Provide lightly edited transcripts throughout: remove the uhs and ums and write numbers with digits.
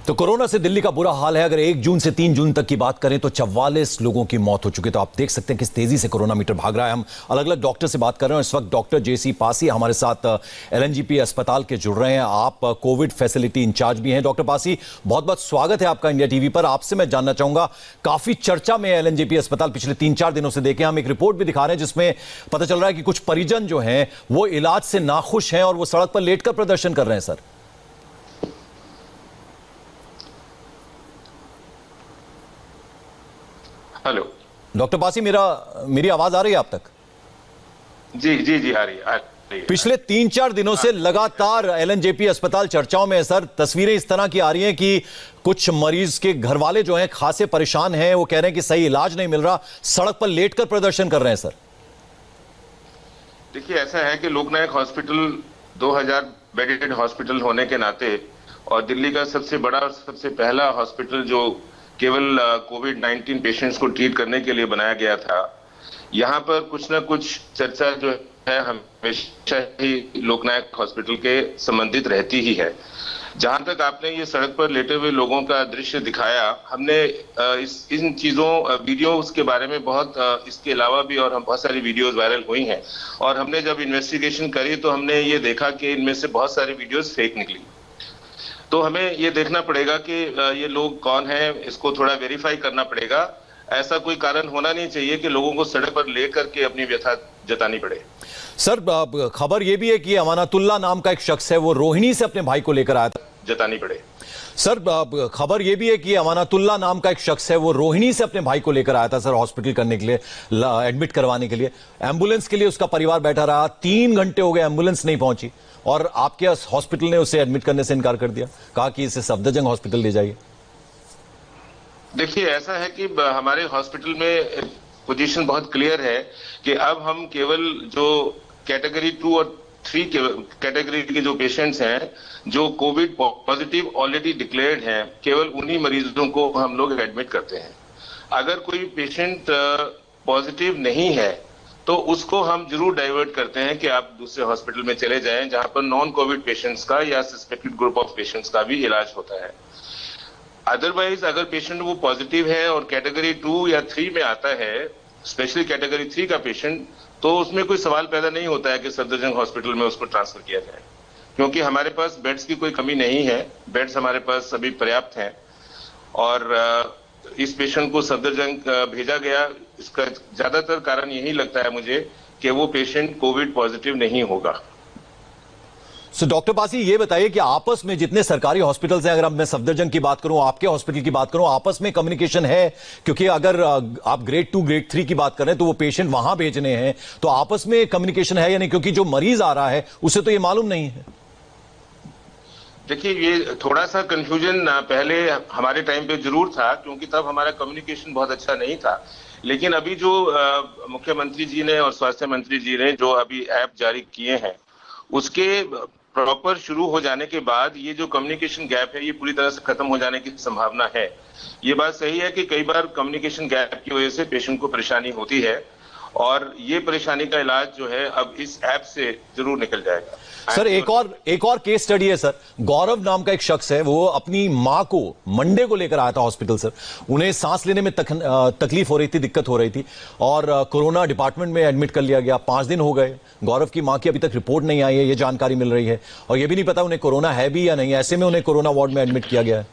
तो कोरोना से दिल्ली का बुरा हाल है। अगर 1 जून से 3 जून तक की बात करें तो 44 लोगों की मौत हो चुकी है। तो आप देख सकते हैं किस तेजी से कोरोना मीटर भाग रहा है। हम अलग अलग डॉक्टर से बात कर रहे हैं। इस वक्त डॉक्टर जेसी पासी हमारे साथ एलएनजेपी अस्पताल के जुड़ रहे हैं। आप कोविड फैसिलिटी इंचार्ज भी हैं। डॉक्टर पासी, बहुत बहुत स्वागत है आपका इंडिया टीवी पर। आपसे मैं जानना चाहूंगा, काफी चर्चा में एलएनजेपी अस्पताल पिछले 3-4 दिनों से देखें। हम एक रिपोर्ट भी दिखा रहे हैं जिसमें पता चल रहा है कि कुछ परिजन जो हैं वो इलाज से नाखुश हैं और वो सड़क पर लेटकर प्रदर्शन कर रहे हैं। सर, हेलो डॉक्टर पासी, मेरी आवाज आ रही है आप तक? जी जी जी, आ रही है। पिछले 3-4 दिनों से लगातार एलएनजेपी अस्पताल चर्चाओं में है। सर, तस्वीरें इस तरह की आ रही हैं कि कुछ मरीज के घर वाले जो हैं खासे परेशान हैं। वो कह रहे हैं कि सही इलाज नहीं मिल रहा, सड़क पर लेटकर प्रदर्शन कर रहे हैं। सर देखिए, ऐसा है कि लोकनायक हॉस्पिटल 2000 बेडेड हॉस्पिटल होने के नाते और दिल्ली का सबसे बड़ा और सबसे पहला हॉस्पिटल जो केवल कोविड-19 पेशेंट्स को ट्रीट करने के लिए बनाया गया था, यहाँ पर कुछ ना कुछ चर्चा जो है हमेशा ही लोकनायक हॉस्पिटल के संबंधित रहती ही है। जहां तक आपने ये सड़क पर लेटे हुए लोगों का दृश्य दिखाया, हमने इन चीजों वीडियोस के बारे में बहुत इसके अलावा भी और हम बहुत सारी वीडियोस वायरल हुई हैं और हमने जब इन्वेस्टिगेशन करी तो हमने ये देखा कि इनमें से बहुत सारी वीडियोस फेक निकली। तो हमें ये देखना पड़ेगा कि ये लोग कौन हैं, इसको थोड़ा वेरीफाई करना पड़ेगा। ऐसा कोई कारण होना नहीं चाहिए कि लोगों को सड़क पर लेकर के अपनी व्यथा जतानी पड़े। सर, खबर ये भी है कि अमानतुल्लाह नाम का एक शख्स है, वो रोहिणी से अपने भाई को लेकर आया था। जतानी पड़े। सर, खबर ये भी है कि अमानतुल्लाह नाम का एक शख्स है, वो रोहिणी से अपने भाई को लेकर आया था सर हॉस्पिटल करने के लिए, एडमिट करवाने के लिए। एम्बुलेंस के लिए उसका परिवार बैठा रहा, 3 घंटे हो गए, एम्बुलेंस नहीं पहुंची और आपके हॉस्पिटल ने उसे एडमिट करने से इनकार कर दिया, कहा कि इसे सफदरजंग हॉस्पिटल ले जाइए। देखिए, ऐसा है कि हमारे हॉस्पिटल में पोजीशन बहुत क्लियर है कि अब हम केवल जो कैटेगरी 2 और 3 कैटेगरी के जो पेशेंट्स हैं, जो कोविड पॉजिटिव ऑलरेडी डिक्लेयर्ड हैं, केवल उन्हीं मरीजों को हम लोग एडमिट करते हैं। अगर कोई पेशेंट पॉजिटिव नहीं है तो उसको हम जरूर डाइवर्ट करते हैं कि आप दूसरे हॉस्पिटल में चले जाएं जहां पर नॉन कोविड पेशेंट्स का या सस्पेक्टेड ग्रुप ऑफ पेशेंट्स का भी इलाज होता है। अदरवाइज अगर पेशेंट वो पॉजिटिव है और कैटेगरी 2 या 3 में आता है, स्पेशली कैटेगरी 3 का पेशेंट, तो उसमें कोई सवाल पैदा नहीं होता है कि सफदरजंग हॉस्पिटल में उसको ट्रांसफर किया जाए, क्योंकि हमारे पास बेड्स की कोई कमी नहीं है। बेड्स हमारे पास सभी पर्याप्त हैं और इस पेशेंट को सफदरजंग भेजा गया। इसका ज्यादातर कारण यही लगता है मुझे कि वो पेशेंट कोविड पॉजिटिव नहीं होगा। सो डॉक्टर पासी, ये बताइए कि आपस में जितने सरकारी हॉस्पिटल्स हैं, अगर मैं सफदरजंग की बात करूं, आपके हॉस्पिटल की बात करूं, आपस में कम्युनिकेशन है? क्योंकि अगर आप ग्रेड 2 ग्रेड 3 की बात कर रहे हैं तो वो पेशेंट वहां भेजने हैं, तो आपस में कम्युनिकेशन है या नहीं? क्योंकि जो मरीज आ रहा है उसे तो ये मालूम नहीं है। देखिए, ये थोड़ा सा कंफ्यूजन पहले हमारे टाइम पे जरूर था, क्योंकि तब हमारा कम्युनिकेशन बहुत अच्छा नहीं था। लेकिन अभी जो मुख्यमंत्री जी ने और स्वास्थ्य मंत्री जी ने जो अभी ऐप जारी किए हैं, उसके प्रॉपर शुरू हो जाने के बाद ये जो कम्युनिकेशन गैप है ये पूरी तरह से खत्म हो जाने की संभावना है। ये बात सही है कि कई बार कम्युनिकेशन गैप की वजह से पेशेंट को परेशानी होती है और ये परेशानी का इलाज जो है अब इस ऐप से जरूर निकल जाएगा। सर, एक और केस स्टडी है सर। गौरव नाम का एक शख्स है, वो अपनी मां को मंडे को लेकर आया था हॉस्पिटल। सर, उन्हें सांस लेने में तकलीफ हो रही थी, दिक्कत हो रही थी और कोरोना डिपार्टमेंट में एडमिट कर लिया गया। 5 दिन हो गए, गौरव की मां की अभी तक रिपोर्ट नहीं आई है, ये जानकारी मिल रही है और ये भी नहीं पता उन्हें कोरोना है भी या नहीं। ऐसे में उन्हें कोरोना वार्ड में एडमिट किया गया है।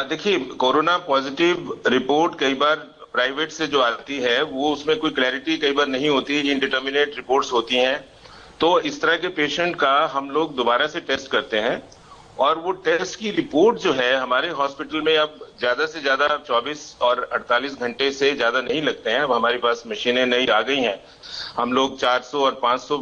देखिए, कोरोना पॉजिटिव रिपोर्ट कई बार प्राइवेट से जो आती है वो उसमें कोई क्लैरिटी कई बार नहीं होती, इनडिटर्मिनेट रिपोर्ट्स होती हैं। तो इस तरह के पेशेंट का हम लोग दोबारा से टेस्ट करते हैं और वो टेस्ट की रिपोर्ट जो है हमारे हॉस्पिटल में अब ज्यादा से ज्यादा 24 और 48 घंटे से ज्यादा नहीं लगते हैं। अब हमारे पास मशीनें नई आ गई हैं, हम लोग 400 और 500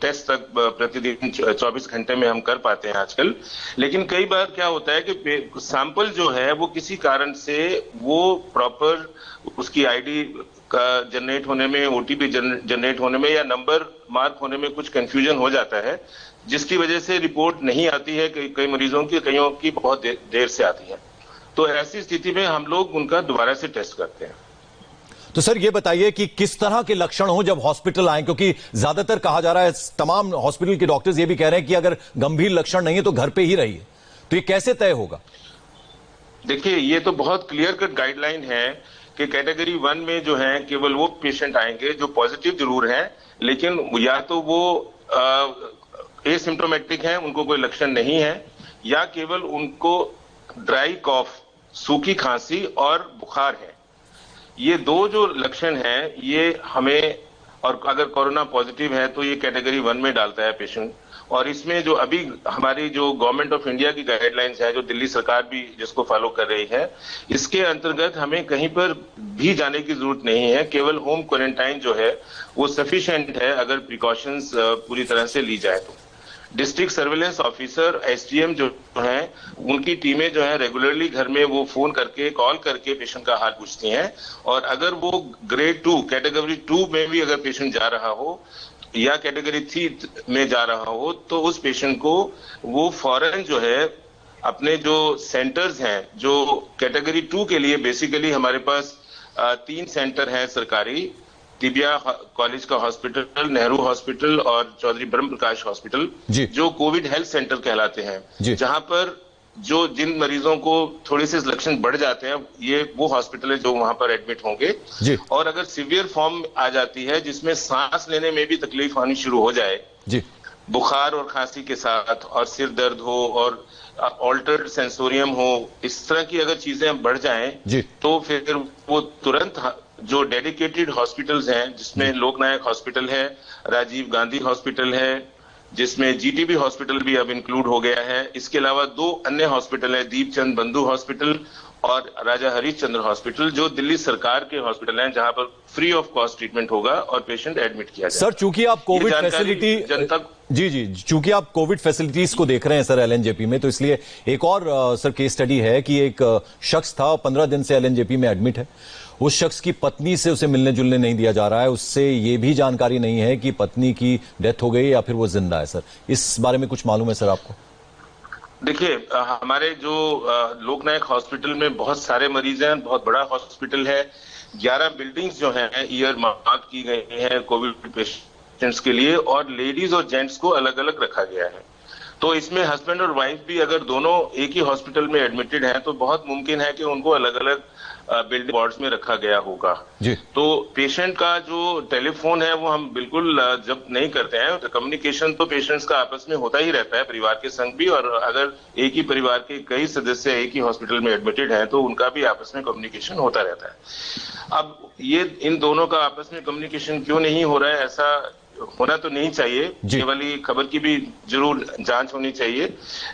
टेस्ट तक प्रतिदिन 24 घंटे में हम कर पाते हैं आजकल। लेकिन कई बार क्या होता है कि सैंपल जो है वो किसी कारण से वो प्रॉपर उसकी आईडी का जनरेट होने में, ओटीपी जनरेट होने में या नंबर मार्क होने में कुछ कंफ्यूजन हो जाता है, जिसकी वजह से रिपोर्ट नहीं आती है। कई मरीजों की, कईयों की बहुत देर से आती है। तो ऐसी स्थिति में हम लोग उनका दोबारा से टेस्ट करते हैं। तो सर, ये बताइए कि किस तरह के लक्षण हो जब हॉस्पिटल आए, क्योंकि ज्यादातर कहा जा रहा है, तमाम हॉस्पिटल के डॉक्टर्स ये भी कह रहे हैं कि अगर गंभीर लक्षण नहीं है तो घर पे ही रहिए। तो ये कैसे तय होगा? देखिए, ये तो बहुत क्लियर कट गाइडलाइन है कि कैटेगरी 1 में जो है केवल वो पेशेंट आएंगे जो पॉजिटिव जरूर हैं, लेकिन या तो वो एसिम्प्टोमेटिक हैं, उनको कोई लक्षण नहीं है, या केवल उनको ड्राई कॉफ, सूखी खांसी और बुखार है। ये दो जो लक्षण हैं, ये हमें, और अगर कोरोना पॉजिटिव है तो ये कैटेगरी 1 में डालता है पेशेंट। और इसमें जो अभी हमारी जो गवर्नमेंट ऑफ इंडिया की गाइडलाइंस है, जो दिल्ली सरकार भी जिसको फॉलो कर रही है, इसके अंतर्गत हमें कहीं पर भी जाने की जरूरत नहीं है। केवल होम क्वारंटाइन जो है वो सफिशिएंट है अगर प्रिकॉशंस पूरी तरह से ली जाए तो। डिस्ट्रिक्ट सर्वेलेंस ऑफिसर, एसडीएम जो हैं, उनकी टीमें जो है रेगुलरली घर में वो फोन करके, कॉल करके पेशेंट का हाल पूछती हैं। और अगर वो ग्रेड 2 कैटेगरी 2 में भी अगर पेशेंट जा रहा हो या कैटेगरी 3 में जा रहा हो, तो उस पेशेंट को वो फौरन जो है अपने जो सेंटर्स हैं, जो कैटेगरी 2 के लिए बेसिकली हमारे पास 3 सेंटर हैं सरकारी, तिबिया कॉलेज का हॉस्पिटल, नेहरू हॉस्पिटल और चौधरी ब्रह्म प्रकाश हॉस्पिटल, जो कोविड हेल्थ सेंटर कहलाते हैं, जहां पर जो जिन मरीजों को थोड़े से लक्षण बढ़ जाते हैं, ये वो हॉस्पिटल है जो वहां पर एडमिट होंगे। और अगर सीवियर फॉर्म आ जाती है जिसमें सांस लेने में भी तकलीफ आनी शुरू हो जाए, बुखार और खांसी के साथ, और सिर दर्द हो और ऑल्टर्ड सेंसोरियम हो, इस तरह की अगर चीजें बढ़ जाएं, तो फिर वो तुरंत जो डेडिकेटेड हॉस्पिटल्स हैं, जिसमें लोकनायक हॉस्पिटल है, राजीव गांधी हॉस्पिटल है, जिसमें जीटीबी हॉस्पिटल भी अब इंक्लूड हो गया है, इसके अलावा 2 अन्य हॉस्पिटल है, दीपचंद बंधु हॉस्पिटल और राजा हरिश्चंद्र हॉस्पिटल, जो दिल्ली सरकार के हॉस्पिटल हैं, जहां पर फ्री ऑफ कॉस्ट ट्रीटमेंट होगा और पेशेंट एडमिट किया जाएगा। सर, चूंकि आप कोविड फैसिलिटी चूंकि आप कोविड फैसिलिटीज को देख रहे हैं सर एलएनजेपी में, तो इसलिए एक और सर केस स्टडी है कि एक शख्स था, 15 दिन से एलएनजेपी में एडमिट है। उस शख्स की पत्नी से उसे मिलने जुलने नहीं दिया जा रहा है, उससे ये भी जानकारी नहीं है कि पत्नी की डेथ हो गई या फिर वो जिंदा है। सर, इस बारे में कुछ मालूम है सर आपको? देखिए, हमारे जो लोकनायक हॉस्पिटल में बहुत सारे मरीज हैं, बहुत बड़ा हॉस्पिटल है, 11 बिल्डिंग्स जो हैं ईयर मार्क की गई हैं कोविड पेशेंट्स के लिए, और लेडीज और जेंट्स को अलग अलग रखा गया है। तो इसमें हस्बैंड और वाइफ भी अगर दोनों एक ही हॉस्पिटल में एडमिटेड हैं, तो बहुत मुमकिन है कि उनको अलग अलग बिल्डिंग वार्ड्स में रखा गया होगा। तो पेशेंट का जो टेलीफोन है वो हम बिल्कुल जब नहीं करते हैं, तो कम्युनिकेशन तो पेशेंट्स का आपस में होता ही रहता है, परिवार के संग भी, और अगर एक ही परिवार के कई सदस्य एक ही हॉस्पिटल में एडमिटेड हैं तो उनका भी आपस में कम्युनिकेशन होता रहता है। अब ये इन दोनों का आपस में कम्युनिकेशन क्यों नहीं हो रहा है, ऐसा होना तो नहीं चाहिए, ये वाली खबर की भी जरूर जांच होनी चाहिए,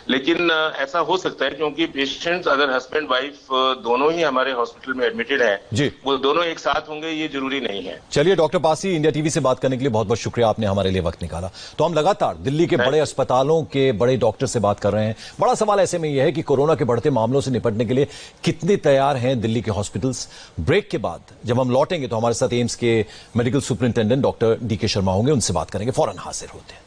लेकिन ऐसा हो सकता है क्योंकि पेशेंट्स अगर हस्बैंड वाइफ दोनों ही हमारे हॉस्पिटल में एडमिटेड हैं, वो दोनों एक साथ होंगे ये जरूरी नहीं है। चलिए डॉक्टर पासी, इंडिया टीवी से बात करने के लिए बहुत बहुत शुक्रिया, आपने हमारे लिए वक्त निकाला। तो हम लगातार दिल्ली के बड़े अस्पतालों के बड़े डॉक्टर से बात कर रहे हैं। बड़ा सवाल ऐसे में यह है कि कोरोना के बढ़ते मामलों से निपटने के लिए कितने तैयार हैं दिल्ली के हॉस्पिटल्स। ब्रेक के बाद जब हम लौटेंगे तो हमारे साथ एम्स के medical superintendent doctor D K Sharma होंगे, उनसे बात करेंगे। फौरन हाजिर होते हैं।